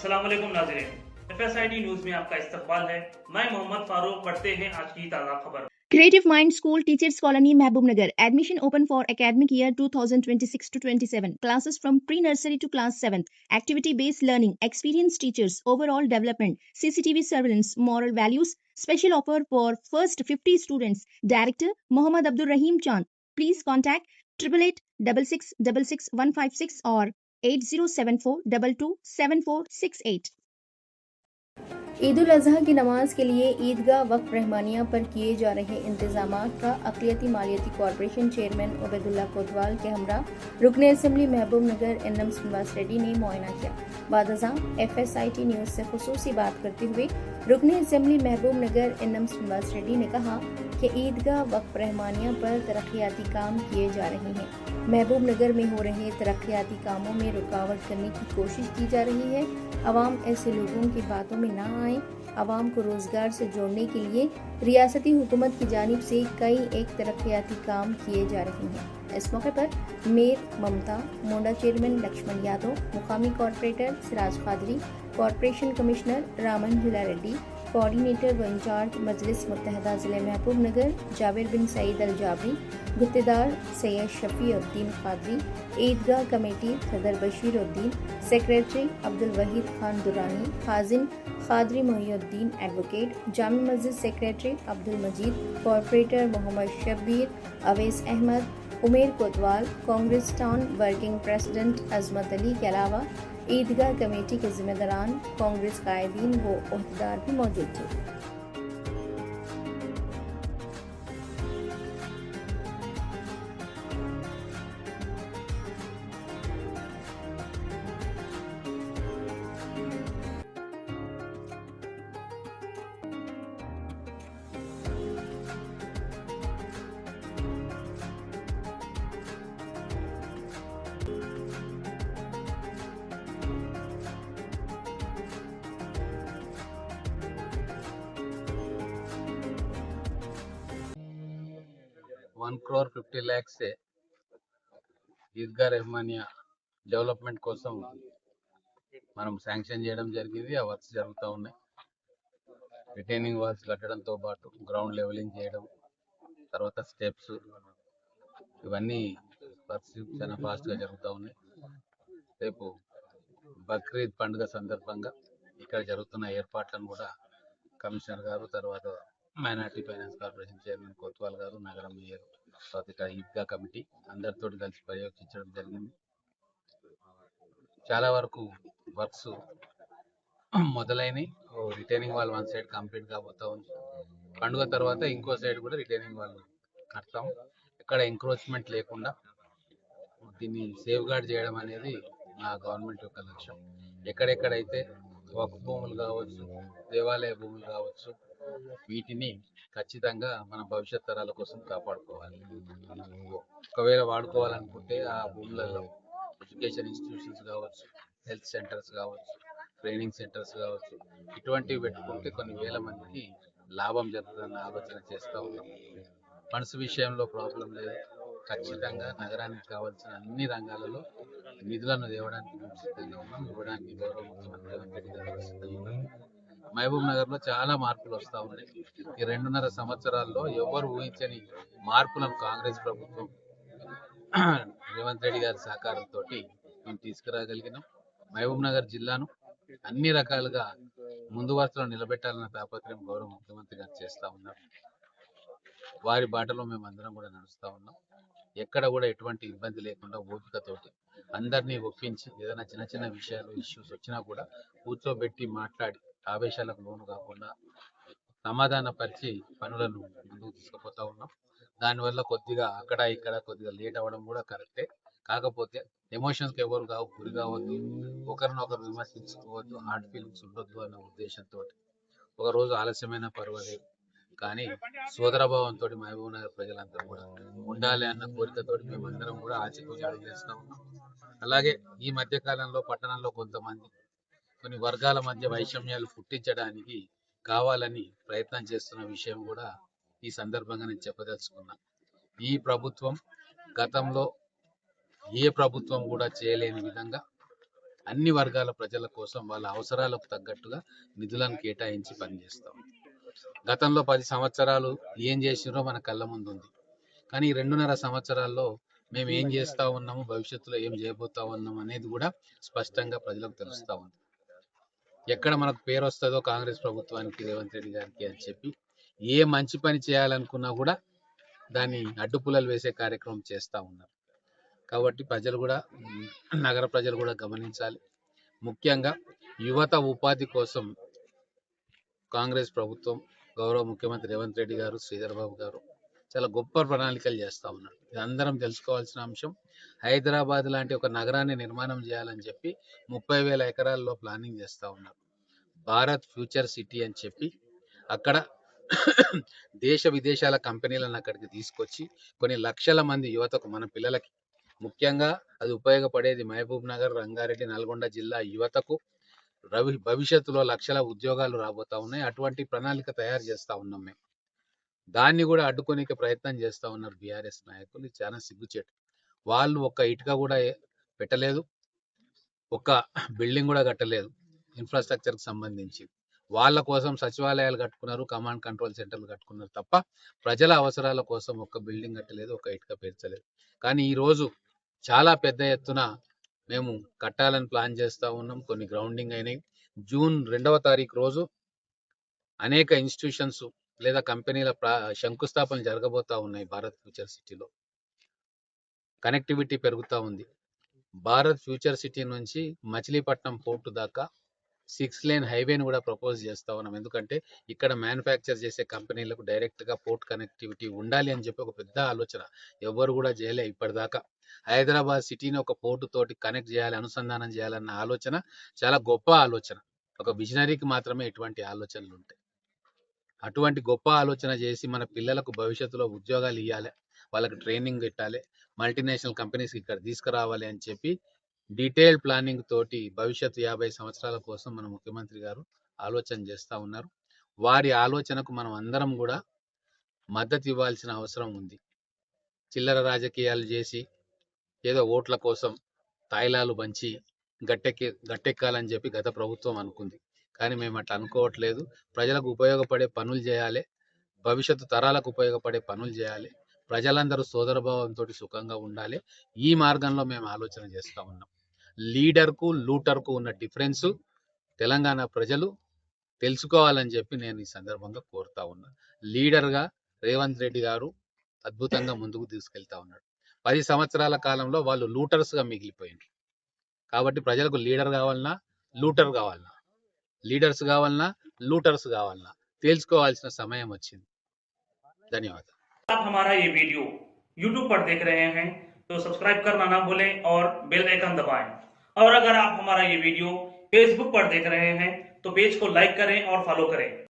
अस्सलाम वालेकुम नाज़रीन। FSID न्यूज में आपका इस्तकबाल है। मैं मोहम्मद फारूक। पढ़ते हैं आज की ताज़ा खबर। Creative Mind School Teachers Colony Mehboob Nagar. Admission open for academic year 2026 to 27. Classes from pre-nursery to class 7th. Activity-based learning, experienced teachers, overall development, CCTV surveillance, moral values. Special offer for first 50 students. Director Mohammad Abdul Rahim Chand. Please contact 8886666156 or 8074227468. Eid ul Azha की नमाज के लिए ईदगाह वक्फ रहमानिया पर किए जा रहे इंतजामात का अक़लियती मालियती corporation chairman Ubaidullah कोतवाल के हमरा रुकन असम्बली महबूब नगर एनएम श्रीनिवास रेड्डी ने मुआयना किया। बादशाह FSIT न्यूज से खुसूसी बात करते हुए रुकन असम्बली महबूब नगर एनएम श्रीनिवास रेड्डी ने कहा कि ईदगाह वक्फ रहमानिया पर तरक्याती काम किए जा रहे हैं। महबूब नगर में हो रहे तरक्याती कामों में रुकावट करने की कोशिश की जा रही है। अवाम ऐसे लोगों की बातों में ना आए। अवाम को रोजगार से जोड़ने के लिए रियासती हुकूमत की जानिब से कई एक तरक्याती काम किए जा रहे हैं। इस मौके पर मेयर ममता, मोंडा चेयरमैन लक्ष्मण यादव, मुकामी corporator Siraj Qadri, corporation commissioner Ramanjula Reddy, coordinator व इंचार्ज मजलिस मुत्तहदा ज़िले महबूब नगर जावेर बिन सईद अल जाबरी, गुत्तेदार सैयद शफी उद्दीन कादरी, ईदगाह कमेटी सदर बशीर उद्दीन, सेक्रेटरी अब्दुल वहीद खान दुरानी, खाजिन Khadri Mohiuddin advocate, Jami Masjid secretary Abdul Majeed, corporator Mohammed Shabbir, Awais Ahmed, Umer Kotwal, Congress town working president Azmat Ali के अलावा ईदगाह कमेटी के जिम्मेदारान, कांग्रेस कायदीन व ओहदेदार भी मौजूद थे। वन crore 50 lakhs से ఈద్గా రెహమానియా డెవలప్మెంట్ కోసం మనం శాంక్షన్ చేయడం జరిగింది. ఆ వర్క్స్ జరుగుతూ ఉన్నాయి. రిటైనింగ్ వాల్స్ కట్టడంతో పాటు గ్రౌండ్ లెవెలింగ్ చేయడం, తర్వాత స్టెప్స్, ఇవన్నీ వర్క్స్ చాలా ఫాస్ట్గా జరుగుతూ ఉన్నాయి. రేపు బక్రీద్ పండుగ సందర్భంగా ఇక్కడ జరుగుతున్న ఏర్పాట్లను కూడా కమిషనర్ గారు, తర్వాత minority finance corporation chairman Kotwal గారు, నగర మేయర్, తర్వాత ఇక్కడ ఈద్గా కమిటీ అందరితో కలిసి పర్యవేక్షించడం జరిగింది. చాలా వరకు వర్క్స్ మొదలైనవి. Retaining wall one side complete కాబోతా ఉంది. పండుగ తర్వాత ఇంకో సైడ్ కూడా రిటైనింగ్ వాల్ కడతాం. ఎక్కడ ఎంక్రోచ్మెంట్ లేకుండా దీన్ని సేఫ్ గార్డ్ చేయడం అనేది మా గవర్నమెంట్ యొక్క లక్ష్యం. ఎక్కడెక్కడైతే వక్ఫ్ భూములు కావచ్చు, దేవాలయ భూములు కావచ్చు, వీటిని ఖచ్చితంగా మన భవిష్యత్ తరాల కోసం కాపాడుకోవాలి. ఒకవేళ వాడుకోవాలనుకుంటే ఆ భూములలో ఎడ్యుకేషన్ ఇన్స్టిట్యూషన్స్ కావచ్చు, హెల్త్ సెంటర్స్ కావచ్చు, ట్రైనింగ్ సెంటర్స్ కావచ్చు, ఇటువంటివి పెట్టుకుంటే కొన్ని వేల మందికి లాభం జరుగుతుందన్న ఆలోచన చేస్తూ ఉన్నాం. ఫండ్స్ విషయంలో ప్రాబ్లం లేదు. ఖచ్చితంగా నగరానికి కావాల్సిన అన్ని రంగాలలో నిధులను తేవడానికి మేము సిద్ధంగా ఉన్నాం. ఇవ్వడానికి గౌరవ ముఖ్యమంత్రి రేవంత్ రెడ్డి గారు సిద్ధంగా ఉన్నారు. మహబూబ్ నగర్లో చాలా మార్పులు వస్తూ ఉన్నాయి. ఈ 2.5 సంవత్సరాల్లో ఎవరు ఊహించని మార్పులను కాంగ్రెస్ ప్రభుత్వం రేవంత్ రెడ్డి గారి సహకారంతో మేము తీసుకురాగలిగినాం. మహబూబ్ నగర్ జిల్లాను అన్ని రకాలుగా ముందు వరుసలో నిలబెట్టాలన్న తాపత్రయం గౌరవ ముఖ్యమంత్రి గారు చేస్తూ ఉన్నారు. వారి బాటలో మేము అందరం కూడా నడుస్తూ ఉన్నాం. ఎక్కడ కూడా ఎటువంటి ఇబ్బంది లేకుండా ఓపికతోటి అందరినీ ఒప్పించి ఏదైనా చిన్న చిన్న విషయాలు ఇష్యూస్ వచ్చినా కూడా కూర్చోబెట్టి మాట్లాడి ఆవేశాలకు లోను కాకుండా సమాధానపరిచి పనులను ముందుకు తీసుకుపోతా ఉన్నాం. దానివల్ల కొద్దిగా అక్కడ ఇక్కడ కొద్దిగా లేట్ అవ్వడం కూడా కరెక్టే. కాకపోతే ఎమోషన్స్కి ఎవరు గురి కావద్దు, ఒకరినొకరు విమర్శించుకోవద్దు, హార్ట్ ఫీలింగ్స్ ఉండొద్దు అన్న ఉద్దేశంతో ఒకరోజు ఆలస్యమైన పర్వాలేదు, కానీ సోదరభావంతో మహబూబ్ నగర్ ప్రజలంతా కూడా ఉండాలి అన్న కోరికతో మేమందరం కూడా ఆచితూచి చేస్తూ ఉన్నాం. అలాగే ఈ మధ్య కాలంలో పట్టణంలో కొంతమంది కొన్ని వర్గాల మధ్య వైషమ్యాలు పుట్టించడానికి కావాలని ప్రయత్నం చేస్తున్న విషయం కూడా ఈ సందర్భంగా నేను చెప్పదలుచుకున్నా. ఈ ప్రభుత్వం గతంలో ఏ ప్రభుత్వం కూడా చేయలేని విధంగా అన్ని వర్గాల ప్రజల కోసం వాళ్ళ అవసరాలకు తగ్గట్టుగా నిధులను కేటాయించి పనిచేస్తాం. గతంలో 10 సంవత్సరాలు ఏం చేసినారో మన కళ్ళ ముందు ఉంది. కానీ ఈ 2.5 సంవత్సరాల్లో మేము ఏం చేస్తా ఉన్నాము, భవిష్యత్తులో ఏం చేయబోతా ఉన్నాము అనేది కూడా స్పష్టంగా ప్రజలకు తెలుస్తూ ఉంది. ఎక్కడ మనకు పేరు వస్తుందో కాంగ్రెస్ ప్రభుత్వానికి, రేవంత్ రెడ్డి గారికి అని చెప్పి ఏ మంచి పని చేయాలనుకున్నా కూడా దాన్ని అడ్డుపుల్లలు వేసే కార్యక్రమం చేస్తూ ఉన్నారు. కాబట్టి ప్రజలు కూడా, నగర ప్రజలు కూడా గమనించాలి. ముఖ్యంగా యువత ఉపాధి కోసం కాంగ్రెస్ ప్రభుత్వం, గౌరవ ముఖ్యమంత్రి రేవంత్ రెడ్డి గారు, శ్రీధర్ బాబు గారు చాలా గొప్ప ప్రణాళికలు చేస్తూ ఉన్నారు. ఇది అందరం తెలుసుకోవాల్సిన అంశం. హైదరాబాద్ లాంటి ఒక నగరాన్ని నిర్మాణం చేయాలని చెప్పి 30,000 ఎకరాల్లో ప్లానింగ్ చేస్తూ ఉన్నారు. భారత్ ఫ్యూచర్ సిటీ అని చెప్పి అక్కడ దేశ విదేశాల కంపెనీలను అక్కడికి తీసుకొచ్చి కొన్ని లక్షల మంది యువతకు, మన పిల్లలకి ముఖ్యంగా అది ఉపయోగపడేది మహబూబ్ నగర్, రంగారెడ్డి, నల్గొండ జిల్లా యువతకు భవిష్యత్తులో లక్షల ఉద్యోగాలు రాబోతా ఉన్నాయి. అటువంటి ప్రణాళిక తయారు చేస్తూ ఉన్నాం మేము. దాన్ని కూడా అడ్డుకోనికే ప్రయత్నం చేస్తూ ఉన్నారు బీఆర్ఎస్ నాయకులు. ఇది చాలా సిగ్గుచేటు. వాళ్ళు ఒక్క ఇటుక కూడా పెట్టలేదు, ఒక్క బిల్డింగ్ కూడా కట్టలేదు ఇన్ఫ్రాస్ట్రక్చర్కి సంబంధించి. వాళ్ళ కోసం సచివాలయాలు కట్టుకున్నారు, కమాండ్ కంట్రోల్ సెంటర్లు కట్టుకున్నారు తప్ప ప్రజల అవసరాల కోసం ఒక్క బిల్డింగ్ కట్టలేదు, ఒక్క ఇటుక పేర్చలేదు. కానీ ఈరోజు చాలా పెద్ద ఎత్తున మేము కట్టాలని ప్లాన్ చేస్తూ ఉన్నాం. కొన్ని గ్రౌండింగ్ అయినాయి. జూన్ 2వ తారీఖు రోజు అనేక ఇన్స్టిట్యూషన్స్ లేదా కంపెనీల శంకుస్థాపన జరగబోతా ఉన్నాయి. భారత్ ఫ్యూచర్ సిటీలో కనెక్టివిటీ పెరుగుతూ ఉంది. భారత్ ఫ్యూచర్ సిటీ నుంచి మచిలీపట్నం పోర్టు దాకా 6 లేన్ హైవేని కూడా ప్రపోజ్ చేస్తా ఉన్నాం. ఎందుకంటే ఇక్కడ మ్యానుఫ్యాక్చర్ చేసే కంపెనీలకు డైరెక్ట్గా పోర్ట్ కనెక్టివిటీ ఉండాలి అని చెప్పి ఒక పెద్ద ఆలోచన. ఎవరు కూడా చేయలే ఇప్పటిదాకా. హైదరాబాద్ సిటీని ఒక పోర్టు తోటి కనెక్ట్ చేయాలి, అనుసంధానం చేయాలన్న ఆలోచన చాలా గొప్ప ఆలోచన. ఒక విజనరీకి మాత్రమే ఇటువంటి ఆలోచనలు ఉంటాయి. అటువంటి గొప్ప ఆలోచన చేసి మన పిల్లలకు భవిష్యత్తులో ఉద్యోగాలు ఇవ్వాలి, వాళ్ళకి ట్రైనింగ్ పెట్టాలి, మల్టీనేషనల్ కంపెనీస్కి ఇక్కడ తీసుకురావాలి అని చెప్పి డీటెయిల్ ప్లానింగ్ తోటి భవిష్యత్తు 50 సంవత్సరాల కోసం మన ముఖ్యమంత్రి గారు ఆలోచన చేస్తూ ఉన్నారు. వారి ఆలోచనకు మనం అందరం కూడా మద్దతు ఇవ్వాల్సిన అవసరం ఉంది. చిల్లర రాజకీయాలు చేసి ఏదో ఓట్ల కోసం తాయిలాలు పంచి గట్టెక్కాలని చెప్పి గత ప్రభుత్వం అనుకుంది. కానీ మేము అట్లా అనుకోవట్లేదు. ప్రజలకు ఉపయోగపడే పనులు చేయాలి, భవిష్యత్తు తరాలకు ఉపయోగపడే పనులు చేయాలి, ప్రజలందరూ సోదరభావంతో సుఖంగా ఉండాలి. ఈ మార్గంలో మేము ఆలోచన చేస్తూ ఉన్నాం. లీడర్కు లూటర్కు ఉన్న డిఫరెన్స్ తెలంగాణ ప్రజలు తెలుసుకోవాలని చెప్పి నేను ఈ సందర్భంగా కోరుతా ఉన్నా. లీడర్గా రేవంత్ రెడ్డి గారు అద్భుతంగా ముందుకు తీసుకెళ్తా ఉన్నాడు. 10 సంవత్సరాల కాలంలో వాళ్ళు లూటర్స్గా మిగిలిపోయినారు. కాబట్టి ప్రజలకు లీడర్ కావాలన్నా, లూటర్ కావాలన్నా, లీడర్స్ కావాలన్నా, లూటర్స్ కావాలన్నా తేల్చుకోవాల్సిన సమయం వచ్చింది. ధన్యవాదాలు. आप हमारा ये वीडियो YouTube पर देख रहे हैं तो सब्सक्राइब करना ना भूलें और बेल आइकन दबाएं। और अगर आप हमारा ये वीडियो Facebook पर देख रहे हैं तो पेज को लाइक करें और फॉलो करें।